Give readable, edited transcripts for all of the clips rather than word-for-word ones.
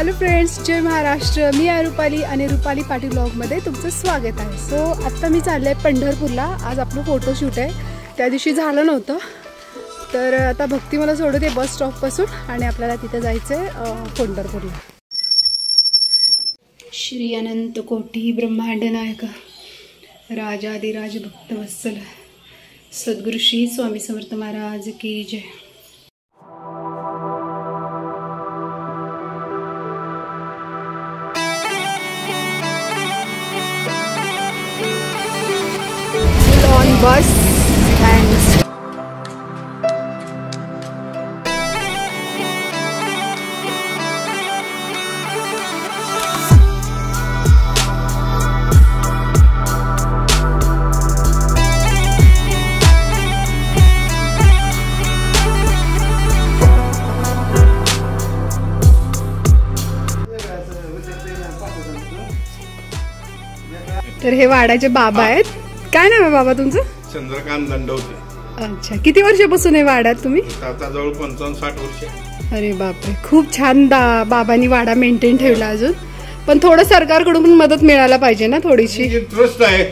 Hello friends, जय महाराष्ट्र. मी आहे रुपाली आणि रुपाली पाटील ब्लॉगमध्ये तुमचं स्वागत आहे. सो आत्ता मी चालले आहे पंढरपूरला. आज आपलं फोटोशूट आहे. त्या दिवशी झालं नव्हतं, तर आता भक्ती मला सोडते बस स्टॉपपासून आणि आपल्याला तिथे जायचं आहे पंढरपूरला. श्री अनंत कोटी ब्रह्मांड नायक राजाधिराज भक्तवत्सल सद्गुरु श्री स्वामी समर्थ महाराज की जय. On bus and तर हे वाड्याचे बाबा आहेत. काय नाव आहे बाबा तुमचं? चंद्रकांत दंडवते. अच्छा, किती वर्षापासून आहे वाड्यात तुम्ही? आता जवळ 55-60 वर्ष. अरे बापरे, खूप छान बाबांनी वाडा मेंटेन ठेवला. अजून पण थोडं सरकारकडून पण मदत मिळायला पाहिजे ना थोडीशी. ट्रस्ट आहे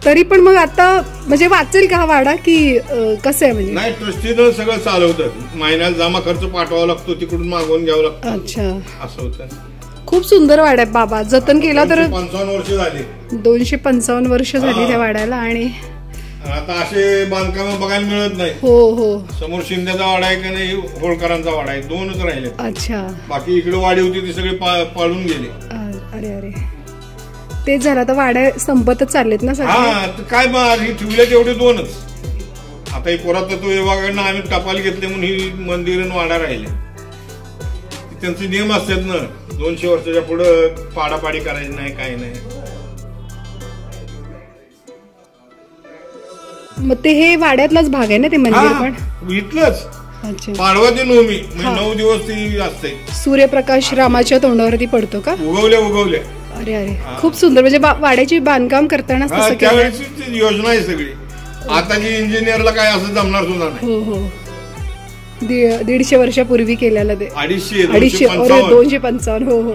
तरी पण मग आता म्हणजे वाचेल का हा वाडा की कसं आहे? म्हणजे नाही, ट्रस्टीनं सगळं चालवतं. महिन्याला जमा खर्च पाठवावा लागतो, तिकडून मागवून घ्यावं लागतं. अच्छा, असं होतं. खूप सुंदर वाडा आहे बाबा. जतन केला तर 55 वर्ष झाली. 255 वर्ष झाली त्या वाड्याला. आणि आता असे बांधकाम बघायला मिळत नाही. हो हो, समोर शिंद्याचा वाडा आहे का नाही, होळकरांचा वाडा आहे, दोनच राहिले. अच्छा, बाकी इकडे वाडी होती ती सगळी पाळून गेली. अरे अरे, तेच झालं. आता वाड्या संपतच चाललेत ना सगळे. हा, काय ठेवले तेवढे दोनच. आता ही पुरातत्व विभागाकडनं आम्ही टपाल घेतले म्हणून ही मंदिर आणि वाडा राहिले. त्यांचे नियम असतात ना, 200 वर्षाच्या पुढे पाडापाडी करायची नाही, काही नाही. मग ते हे वाड्यातलाच भाग आहे ना ते मंदिर पण? इथलंच. अच्छा, पाडवा ते नवमी 9 दिवस ती असते. सूर्यप्रकाश रामाच्या तोंडावरती पडतो का? उगवल्या. अरे अरे, खूप सुंदर. म्हणजे वाड्याची बांधकाम करताना त्यावेळेची योजना आहे सगळी. आताची इंजिनियरला काय असं जमणार सुद्धा नाही. हो हो, 150 वर्षापूर्वी केलेलं ते. 255. हो हो.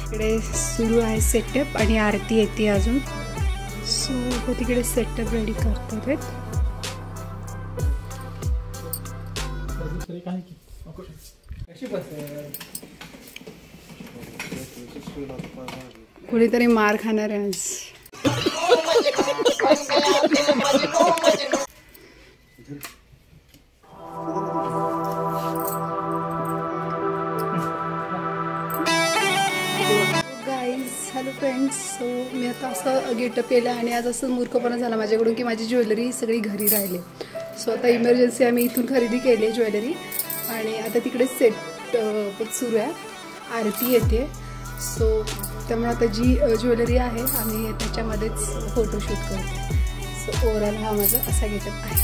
इकडे सुरू आहे सेटअप आणि आरती येते अजून. सो तिकडे सेटअप रेडी करतात. कोणीतरी मार खाणार आहे आज. हॅलो फ्रेंड्स, सो मी आता असं गेटअप केलं आणि आज असं मूर्खपणा झाला माझ्याकडून की माझी ज्वेलरी सगळी घरी राहिली. सो आता इमर्जन्सी आम्ही इथून खरेदी केली आहे ज्वेलरी आणि आता तिकडे सेट सुरू आहे, आरती येते. सो त्यामुळे आता जी ज्वेलरी आहे आम्ही त्याच्यामध्येच फोटोशूट करतो. सो ओव्हरऑल हा माझा असा गेटअप आहे.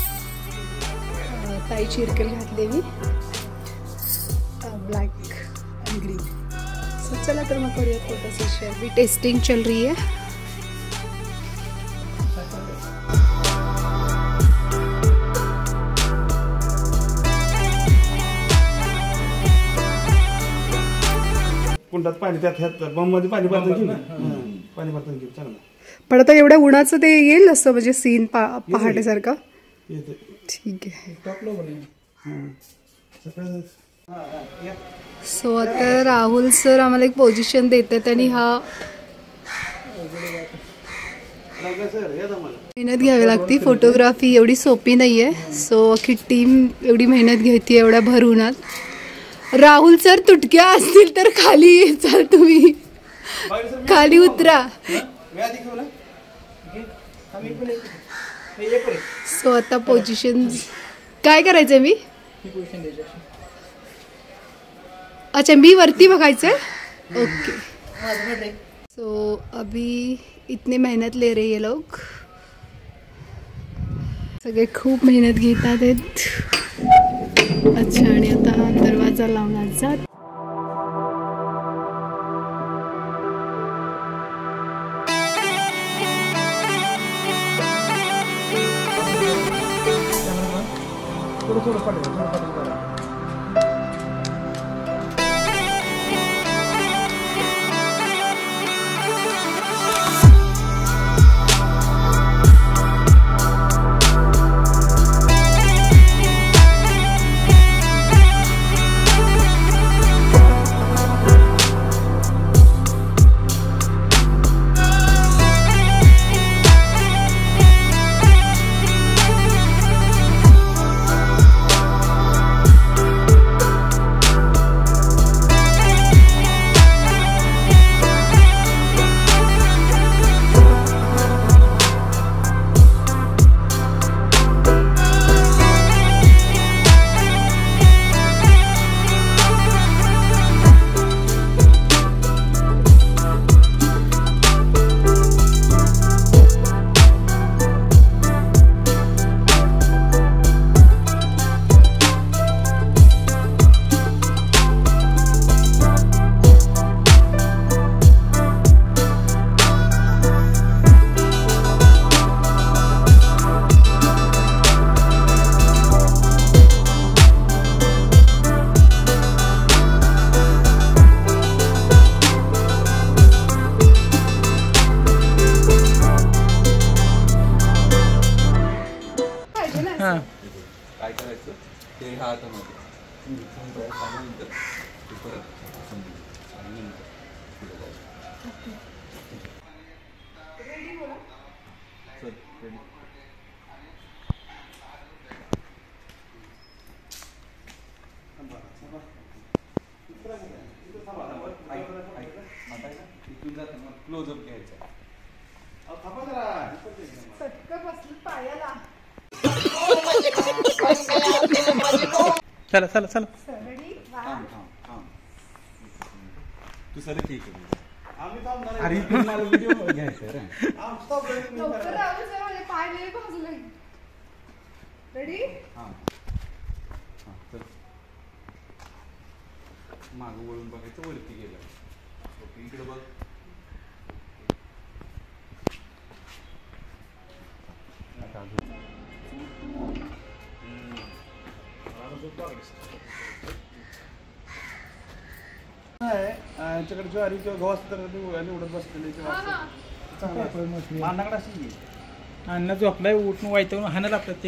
ताई चिरकल घातले मी, ब्लॅक आणि ग्रीन. सो चला तर मग करूया फोटो सेशन. भी टेस्टिंग चल रही है. कुंडात पाणी, त्यात बॉम्बमध्ये पाणी पातळून घेऊ. पाणी पातळून घेऊ चांगलं. पण आता एवढ्या उन्हाचं ते येईल असं म्हणजे सीन पहाटेसारखा. ठीक आहे. सो आता राहुल सर आम्हाला एक पोझिशन देतात आणि हा मेहनत घ्यावी लागते. फोटोग्राफी एवढी सोपी नाही आहे. सो अख्खी टीम एवढी मेहनत घेते एवढ्या भर उन्हात. राहुल सर तुटक्या असतील तर खाली चाल, तुम्ही खाली उतरा. सो आता पोझिशन काय करायचंय? मी अच्छा, मी वरती बघायचंय. ओके. सो अभी इतनी मेहनत ले रहे ये लोग. सगळे खूप मेहनत घेतात आहेत. अच्छा, आणि आता दरवाजा लावला जात. क्लोजअप घ्यायचा. पायाला चला चला चला. तू सर ठीक आहे. अरे तुम्हाला व्हिडिओ घ्यायचा रे. रेडी. मागं वळून बघायचं, वरती गेलं. ओके, इकडे बघ. यांच्याकडे ज्वारी किंवा गव्हा असतं तर उडत बसलेले मानाकडे असेल की अन्न झोपलाय, उठून वाईटून हाणत आपल्यात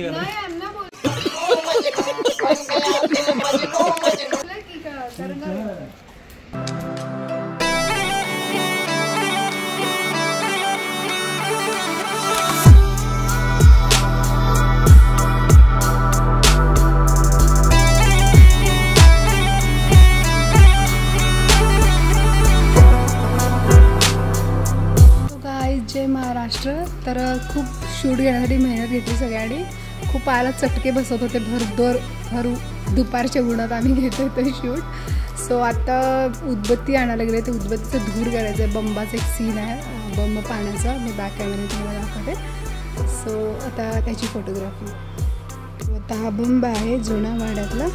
ते महाराष्ट्र. तर खूप शूट घेण्यासाठी मेहनत घेतली सगळ्यांनी. खूप पायाला चटके बसत होते. भर दुपारच्या उन्हात आम्ही घेतो होतो शूट. सो आता उदबत्ती आणायला गेले. ते उदबत्तीचं धूर करायचं आहे. बंबाचा एक सीन आहे, बंब पाण्याचा. मी बॅक कॅमेरा तुम्हाला दाखवते. सो आता त्याची फोटोग्राफी. आता हा बंब आहे जुना वाड्यातला.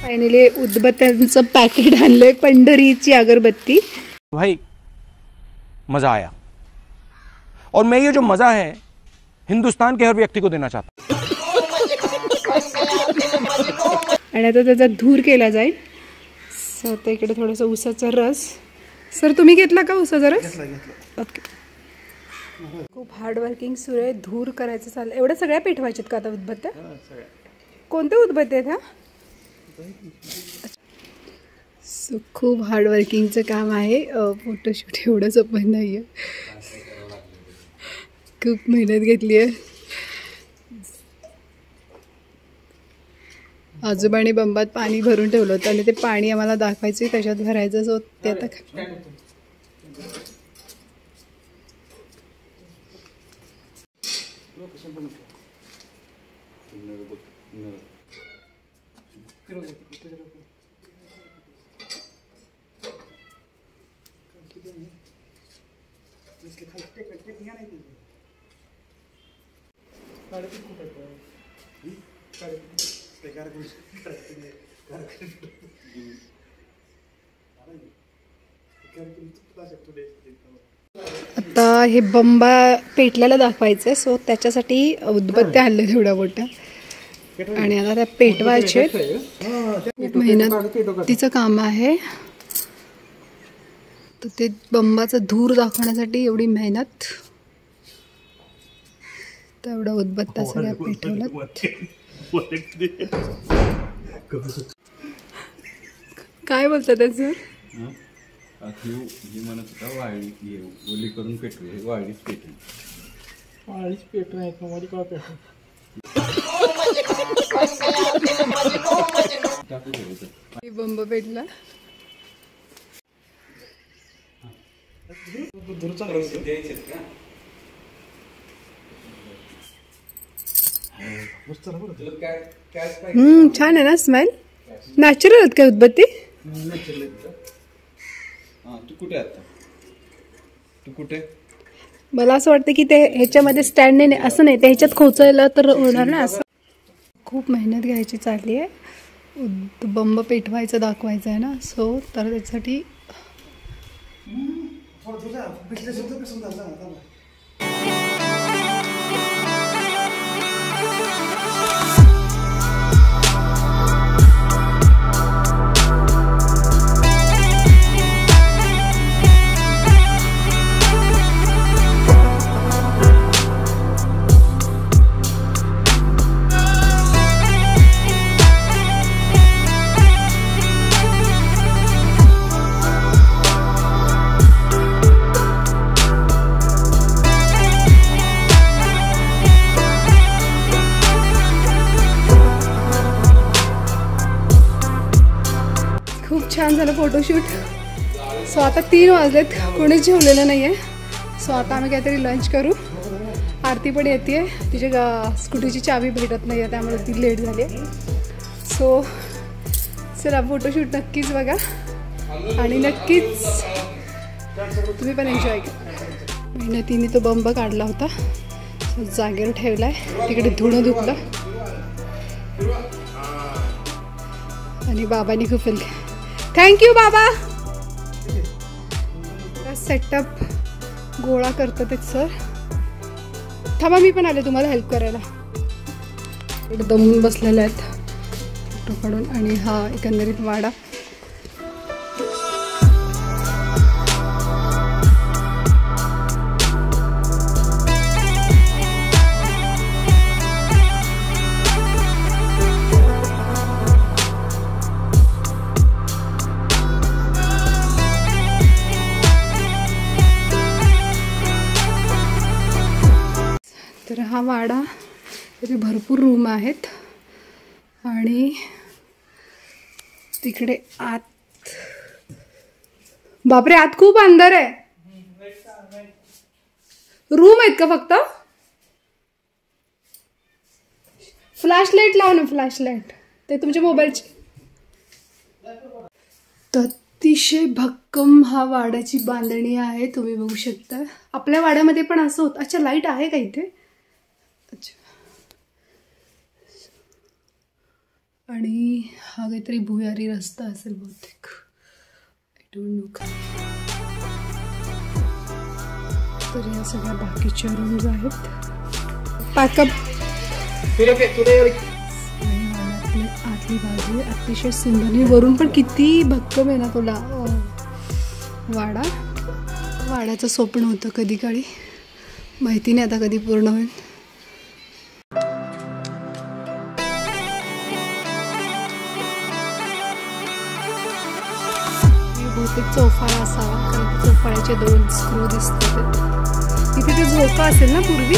फायनली उदबत्त्यांचं पॅकेट आणलंय. पंढरीची अगरबत्ती. भाई मज़ा आया और मैं ये जो मज़ा है हिंदुस्तान के हर व्यक्ति को देना चाहता हूँ. आणि आता त्याचा धूर केला जाईल. सो आता इकडे थोडंसं उसाचा रस. सर तुम्ही घेतला का उसाचा रस? ओके. खूप हार्डवर्किंग सुरू आहे. धूर करायचं चाललं. एवढ्या सगळ्या पेटवायच्यात का आता उदबत्त्या? कोणत्या उदबत्त्या आहेत? सो खूप हार्डवर्किंगचं काम आहे. फोटोशूट एवढं सोपं नाही आहे. खूप मेहनत घेतली आहे. आजोबांनी बंबात पाणी भरून ठेवलं होतं आणि ते पाणी आम्हाला दाखवायचं त्याच्यात भरायचं. सो ते आता आता हे बंबा पेटल्याला दाखवायचं आहे. सो त्याच्यासाठी उदबत्त्या आणल्या तेवढ्या मोठ्या आणि आता त्या पेटवायचे. मेहनत तिचं काम आहे. तर ते बंबाचा धूर दाखवण्यासाठी एवढी मेहनत. तेवढा उदबत्त्या सगळ्या पेटवलं. काय बोलतात सर? म्हणत होता वाळी ओली करून पेटू. वाळीच पेटू. वाळीच पेटू आहे का मध्ये काय पेटू? बंब पेटला. छान आहे ना स्मेल. नॅचरल आहेत का उदबत्ती? तू कुठे आता? तू कुठे? मला असं वाटतं की ते ह्याच्यामध्ये स्टँड नाही, असं नाही, ते ह्याच्यात खोचायला तर होणार ना. असं खूप मेहनत घ्यायची चालली आहे. बंब पेटवायचं दाखवायचं आहे ना. सो तर त्याच्यासाठी खूप छान झालं फोटोशूट. सो आता 3 वाजलेत, कोणीच जेवलेलं नाही आहे. सो आता आम्ही काहीतरी लंच करू. आरती पण येते, तिच्या स्कूटीची चावी भेटत नाही आहे त्यामुळे ती लेट झाली आहे. सो चला फोटोशूट नक्कीच बघा आणि नक्कीच तुम्ही पण एन्जॉय करा. मेहनतीने तो बंब काढला होता, जागेवर ठेवला आहे. तिकडे धुणं धुतलं आणि बाबांनी खूप थँक्यू बाबा. सेटअप गोळा करतात ते सर. थांबा मी पण आले तुम्हाला हेल्प करायला. इकडे दमून बसलेले आहेत फोटो काढून. आणि हा एकंदरीत वाडा. तर हा वाडा, इथे भरपूर रूम आहेत आणि तिकडे आत, बापरे आत खूप अंधार आहे. रूम आहेत का फक्त? फ्लॅश लाईट लाव ना, फ्लॅश लाईट ते तुमच्या मोबाईलची. अतिशय भक्कम हा वाड्याची बांधणी आहे, तुम्ही बघू शकता. आपल्या वाड्यामध्ये पण असं होतं. अच्छा लाईट आहे का इथे? अच्छा. आणि हा काहीतरी भुयारी रस्ता असेल बहुतेक, आय डोंट नो. तर या सगळ्या बाकीच्या रूम्स आहेत. पॅकअप आतली बाजू अतिशय सुंदर. वरून पण किती भक्कम आहे ना तुला वाडा. वाड्याचं स्वप्न होतं कधी काळी, माहिती नाही आता कधी पूर्ण होईल. बहुतेक चौफाळा असावा, कारण चौफाळ्याचे 2 स्क्रू दिसतात. इथे ते झोका असेल ना पूर्वी.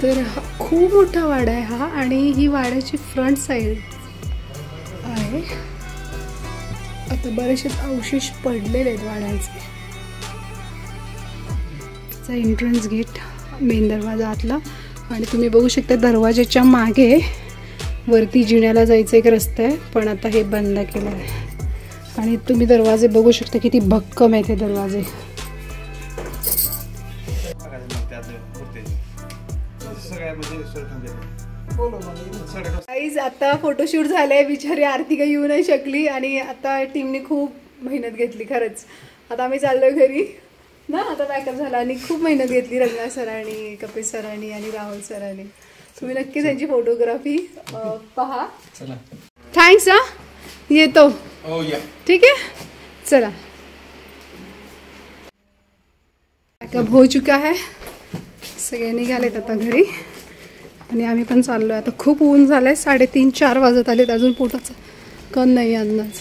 तर खूप मोठा वाडा आहे हा. आणि ही वाड्याची फ्रंट साईड आहे. आता बरेचसे अवशेष पडलेले आहेत वाड्याचे. एंट्रन्स गेट, मेन दरवाजा आतला. आणि तुम्ही बघू शकता दरवाजाच्या मागे वरती जिण्याला जायचं एक रस्ता आहे, पण आता हे बंद केलं आहे. आणि तुम्ही दरवाजे बघू शकता किती भक्कम आहे ते दरवाजे. गाईज आता फोटोशूट झालंय. बिचारी आरती काही येऊ नाही शकली आणि आता टीमने खूप मेहनत घेतली खरंच. आता आम्ही चाललोय घरी ना. आता पॅकअप झाला आणि खूप मेहनत घेतली रंजना सरांनी, कपिल सरांनी आणि राहुल सरांनी. तुम्ही नक्की त्यांची फोटोग्राफी पहा. थँक्स हा. येतो. ठीक आहे चला. पॅकअप हो चुका है. सगळे निघालेत आता घरी आणि आम्ही पण चाललो आहे. आता खूप ऊन झालं आहे. 3:30-4 वाजत आलेत, अजून पोटाचं कण नाही अंदाज.